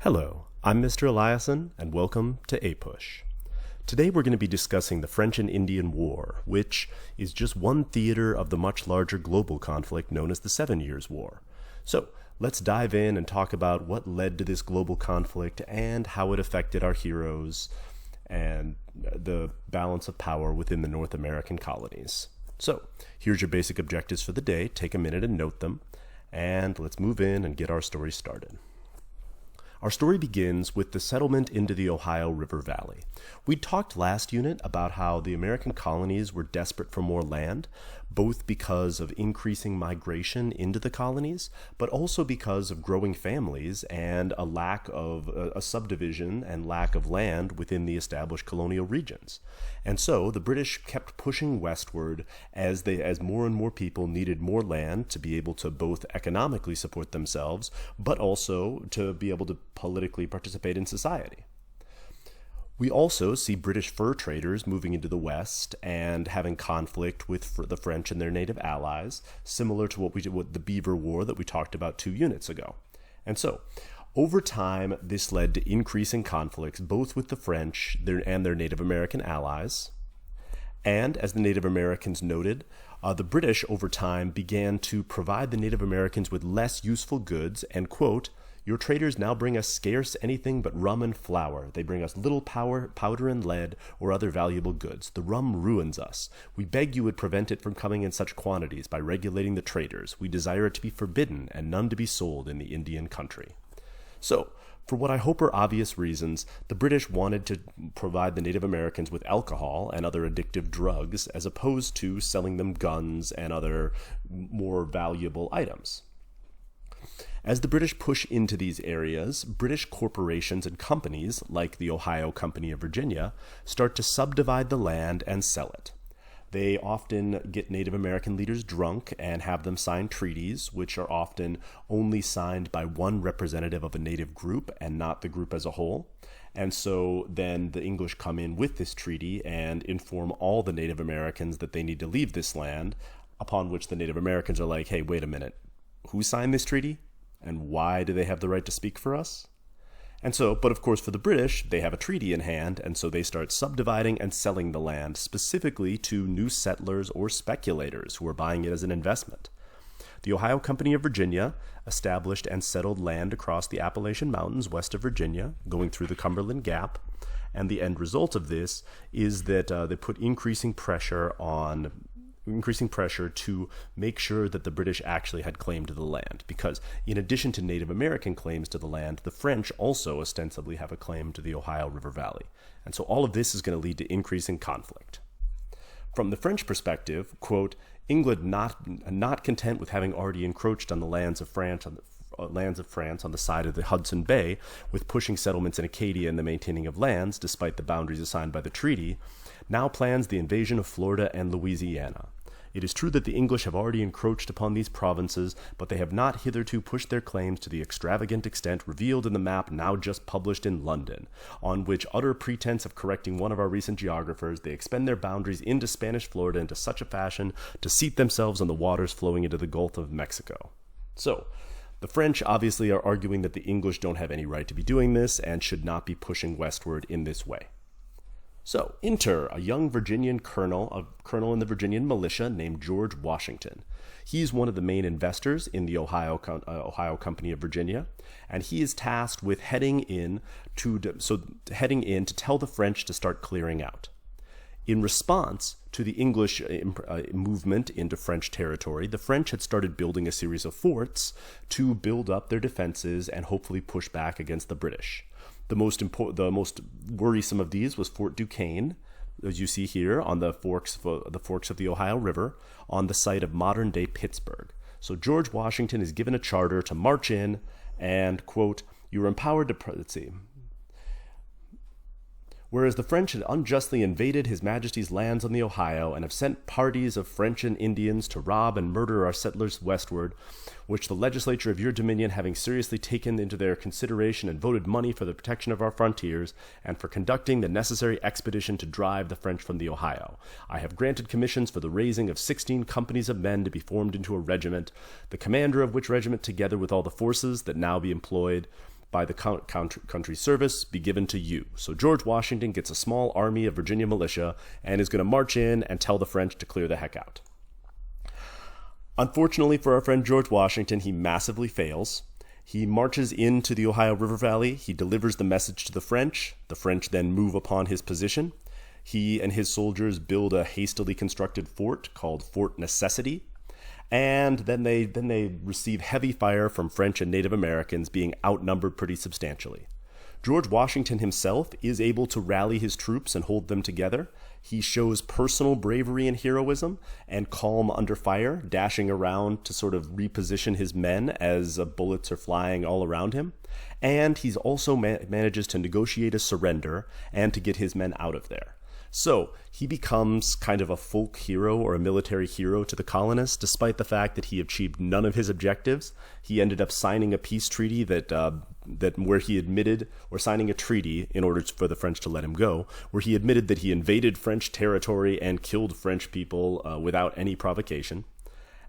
Hello, I'm Mr. Eliason, and welcome to APUSH. Today we're going to be discussing the French and Indian War, which is just one theater of the much larger global conflict known as the 7 Years' War. So let's dive in and talk about what led to this global conflict and how it affected our heroes and the balance of power within the North American colonies. So here's your basic objectives for the day. Take a minute and note them, and let's move in and get our story started. Our story begins with the settlement into the Ohio River Valley. We talked last unit about how the American colonies were desperate for more land, both because of increasing migration into the colonies, but also because of growing families and a lack of a subdivision and lack of land within the established colonial regions. And so the British kept pushing westward as more and more people needed more land to be able to both economically support themselves, but also to be able to politically participate in society. We also see British fur traders moving into the West and having conflict with the French and their native allies, similar to what we did with the Beaver War that we talked about 2 units ago. And so, over time, this led to increasing conflicts both with the French and their Native American allies. And as the Native Americans noted, the British over time began to provide the Native Americans with less useful goods and, quote, "Your traders now bring us scarce anything but rum and flour. They bring us little powder and lead, or other valuable goods. The rum ruins us. We beg you would prevent it from coming in such quantities by regulating the traders. We desire it to be forbidden, and none to be sold in the Indian country." So, for what I hope are obvious reasons, the British wanted to provide the Native Americans with alcohol and other addictive drugs, as opposed to selling them guns and other more valuable items. As the British push into these areas, British corporations and companies, like the Ohio Company of Virginia, start to subdivide the land and sell it. They often get Native American leaders drunk and have them sign treaties, which are often only signed by one representative of a native group and not the group as a whole. And so then the English come in with this treaty and inform all the Native Americans that they need to leave this land, upon which the Native Americans are like, hey, wait a minute, who signed this treaty? And why do they have the right to speak for us? And so, but of course for the British, they have a treaty in hand, and so they start subdividing and selling the land, specifically to new settlers or speculators who are buying it as an investment. The Ohio Company of Virginia established and settled land across the Appalachian Mountains west of Virginia, going through the Cumberland Gap, and the end result of this is that they put increasing pressure to make sure that the British actually had claim to the land, because in addition to Native American claims to the land, the French also ostensibly have a claim to the Ohio River Valley. And so all of this is going to lead to increasing conflict. From the French perspective, quote, England not content with having already encroached on the lands of France on the side of the Hudson Bay, with pushing settlements in Acadia and the maintaining of lands, despite the boundaries assigned by the treaty, now plans the invasion of Florida and Louisiana. It is true that the English have already encroached upon these provinces, but they have not hitherto pushed their claims to the extravagant extent revealed in the map now just published in London, on which utter pretense of correcting one of our recent geographers, they expend their boundaries into Spanish Florida into such a fashion to seat themselves on the waters flowing into the Gulf of Mexico. So, the French obviously are arguing that the English don't have any right to be doing this and should not be pushing westward in this way. So, enter a young Virginian colonel, a colonel in the Virginian militia named George Washington. He's one of the main investors in the Ohio Company of Virginia, and he is tasked with heading in to tell the French to start clearing out. In response to the English movement into French territory, the French had started building a series of forts to build up their defenses and hopefully push back against the British. The most worrisome of these was Fort Duquesne, as you see here on the forks of the Ohio River, on the site of modern-day Pittsburgh. So George Washington is given a charter to march in and, quote, "You are empowered to..." Whereas the French had unjustly invaded His Majesty's lands on the Ohio and have sent parties of French and Indians to rob and murder our settlers westward, which the legislature of your dominion having seriously taken into their consideration and voted money for the protection of our frontiers, and for conducting the necessary expedition to drive the French from the Ohio, I have granted commissions for the raising of 16 companies of men to be formed into a regiment, the commander of which regiment, together with all the forces that now be employed, by the country service be given to you. So George Washington gets a small army of Virginia militia and is going to march in and tell the French to clear the heck out. Unfortunately for our friend George Washington, he massively fails. He marches into the Ohio River Valley. He delivers the message to the French. The French then move upon his position. He and his soldiers build a hastily constructed fort called Fort Necessity. And then they receive heavy fire from French and Native Americans, being outnumbered pretty substantially. George Washington himself is able to rally his troops and hold them together. He shows personal bravery and heroism and calm under fire, dashing around to sort of reposition his men as bullets are flying all around him. And he also manages to negotiate a surrender and to get his men out of there. So he becomes kind of a folk hero or a military hero to the colonists, despite the fact that he achieved none of his objectives. He ended up signing a peace treaty where he admitted, or signing a treaty in order for the French to let him go, where he admitted that he invaded French territory and killed French people without any provocation.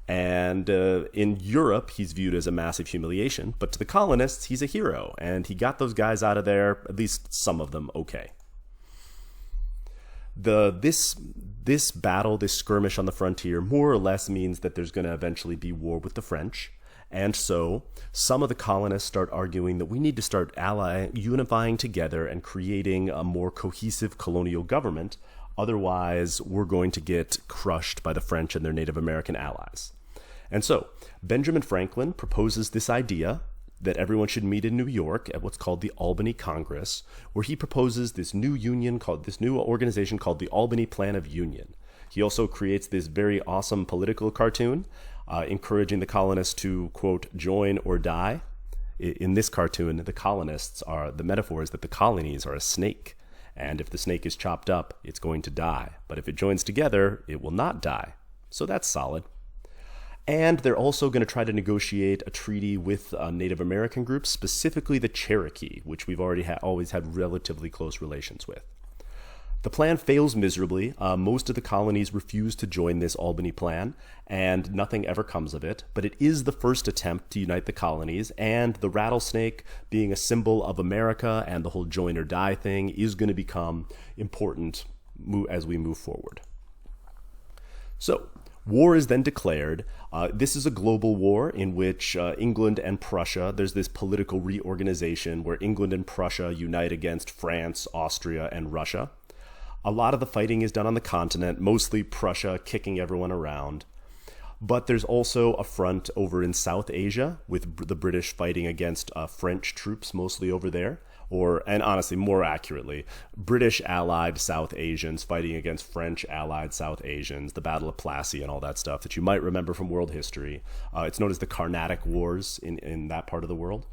And in Europe, he's viewed as a massive humiliation, but to the colonists, he's a hero, and he got those guys out of there, at least some of them, okay. This battle, this skirmish on the frontier, more or less means that there's going to eventually be war with the French. And so some of the colonists start arguing that we need to start unifying together and creating a more cohesive colonial government. Otherwise, we're going to get crushed by the French and their Native American allies. And so Benjamin Franklin proposes this idea that everyone should meet in New York at what's called the Albany Congress, where he proposes this new organization called the Albany Plan of Union. He also creates this very awesome political cartoon, encouraging the colonists to, quote, join or die. In this cartoon, the metaphor is that the colonies are a snake, and if the snake is chopped up, it's going to die. But if it joins together, it will not die. So that's solid. And they're also going to try to negotiate a treaty with Native American groups, specifically the Cherokee, which we've always had relatively close relations with. The plan fails miserably. Most of the colonies refuse to join this Albany plan, and nothing ever comes of it. But it is the first attempt to unite the colonies, and the rattlesnake, being a symbol of America and the whole join or die thing, is going to become important as we move forward. So, war is then declared. This is a global war in which England and Prussia, there's this political reorganization where England and Prussia unite against France, Austria, and Russia. A lot of the fighting is done on the continent, mostly Prussia kicking everyone around. But there's also a front over in South Asia with the British fighting against French troops, mostly over there. And honestly, more accurately, British allied South Asians fighting against French allied South Asians, the Battle of Plassey and all that stuff that you might remember from world history. It's known as the Carnatic Wars in that part of the world.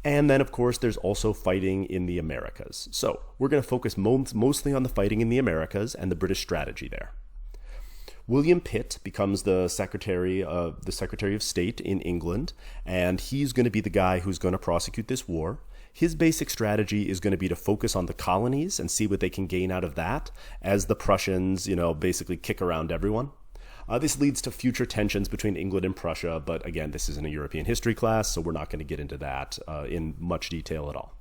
And then, of course, there's also fighting in the Americas. So we're going to focus mostly on the fighting in the Americas and the British strategy there. William Pitt becomes the Secretary of State in England, and he's going to be the guy who's going to prosecute this war. His basic strategy is going to be to focus on the colonies and see what they can gain out of that, as the Prussians, basically kick around everyone. This leads to future tensions between England and Prussia, but again, this isn't a European history class, so we're not going to get into that in much detail at all.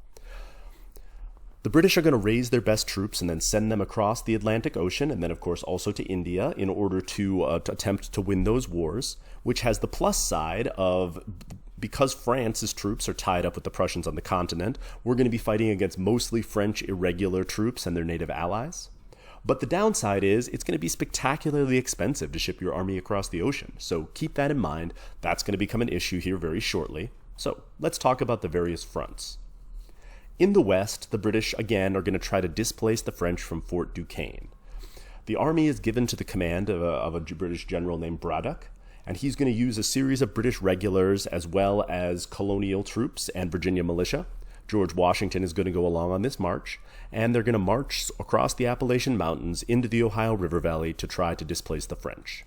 The British are going to raise their best troops and then send them across the Atlantic Ocean, and then, of course, also to India in order to attempt to win those wars, which has the plus side of, because France's troops are tied up with the Prussians on the continent, we're going to be fighting against mostly French irregular troops and their native allies. But the downside is it's going to be spectacularly expensive to ship your army across the ocean. So keep that in mind. That's going to become an issue here very shortly. So let's talk about the various fronts. In the west, the British, again, are going to try to displace the French from Fort Duquesne. The army is given to the command of a British general named Braddock, and he's going to use a series of British regulars as well as colonial troops and Virginia militia. George Washington is going to go along on this march, and they're going to march across the Appalachian Mountains into the Ohio River Valley to try to displace the French.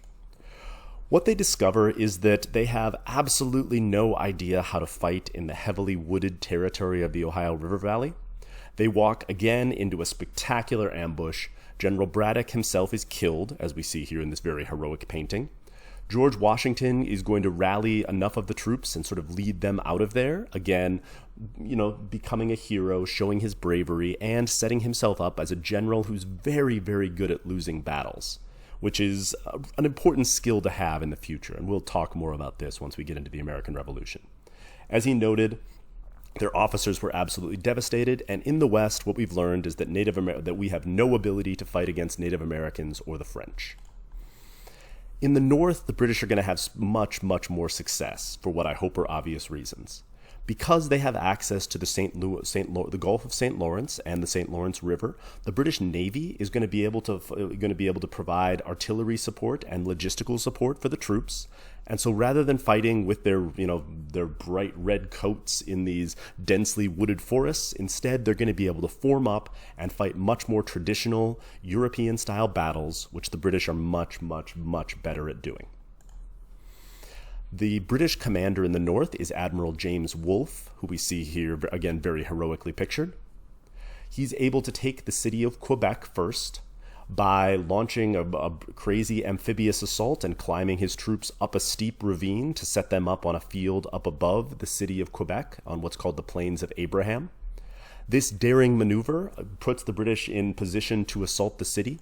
What they discover is that they have absolutely no idea how to fight in the heavily wooded territory of the Ohio River Valley. They walk again into a spectacular ambush. General Braddock himself is killed, as we see here in this very heroic painting. George Washington is going to rally enough of the troops and sort of lead them out of there. Again, becoming a hero, showing his bravery, and setting himself up as a general who's very, very good at losing battles, which is an important skill to have in the future. And we'll talk more about this once we get into the American Revolution. As he noted, their officers were absolutely devastated, and in the West, what we've learned is that that we have no ability to fight against Native Americans or the French. In the North, the British are going to have much, much more success for what I hope are obvious reasons. Because they have access to the Gulf of St. Lawrence and the St. Lawrence River, the British Navy is going to be able to provide artillery support and logistical support for the troops. And so rather than fighting with their bright red coats in these densely wooded forests, instead they're going to be able to form up and fight much more traditional European-style battles, which the British are much, much, much better at doing. The British commander in the north is Admiral James Wolfe, who we see here, again, very heroically pictured. He's able to take the city of Quebec first by launching a crazy amphibious assault and climbing his troops up a steep ravine to set them up on a field up above the city of Quebec on what's called the Plains of Abraham. This daring maneuver puts the British in position to assault the city.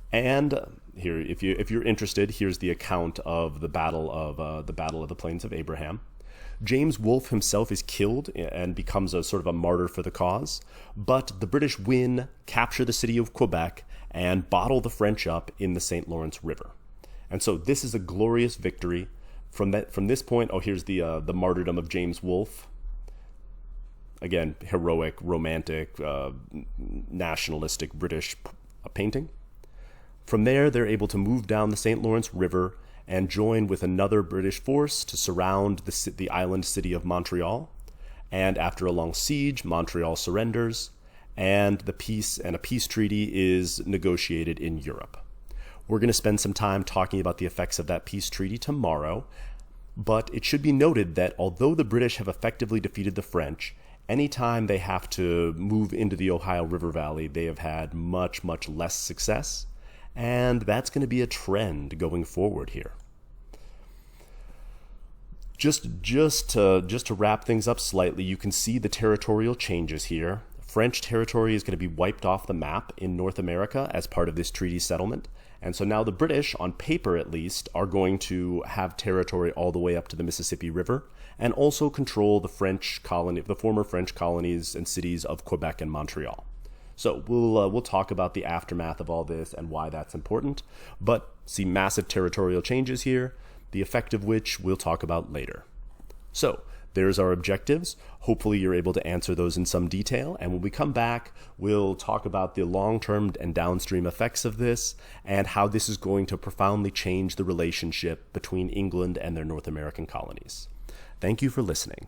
And here, if you're interested, here's the account of the Battle of the Plains of Abraham. James Wolfe himself is killed and becomes a sort of a martyr for the cause, but the British win, capture the city of Quebec, and bottle the French up in the St. Lawrence River. And so this is a glorious victory. From this point, here's the martyrdom of James Wolfe. Again, heroic, romantic, nationalistic British painting. From there, they're able to move down the St. Lawrence River and join with another British force to surround the island city of Montreal. And after a long siege, Montreal surrenders, and a peace treaty is negotiated in Europe. We're going to spend some time talking about the effects of that peace treaty tomorrow, but it should be noted that although the British have effectively defeated the French, anytime they have to move into the Ohio River Valley, they have had much, much less success. And that's going to be a trend going forward here. Just to wrap things up slightly, you can see the territorial changes here. French territory is going to be wiped off the map in North America as part of this treaty settlement. And so now the British, on paper at least, are going to have territory all the way up to the Mississippi River and also control the former French colonies and cities of Quebec and Montreal. So we'll talk about the aftermath of all this and why that's important, but see massive territorial changes here, the effect of which we'll talk about later. So there's our objectives. Hopefully you're able to answer those in some detail, and when we come back, we'll talk about the long-term and downstream effects of this and how this is going to profoundly change the relationship between England and their North American colonies. Thank you for listening.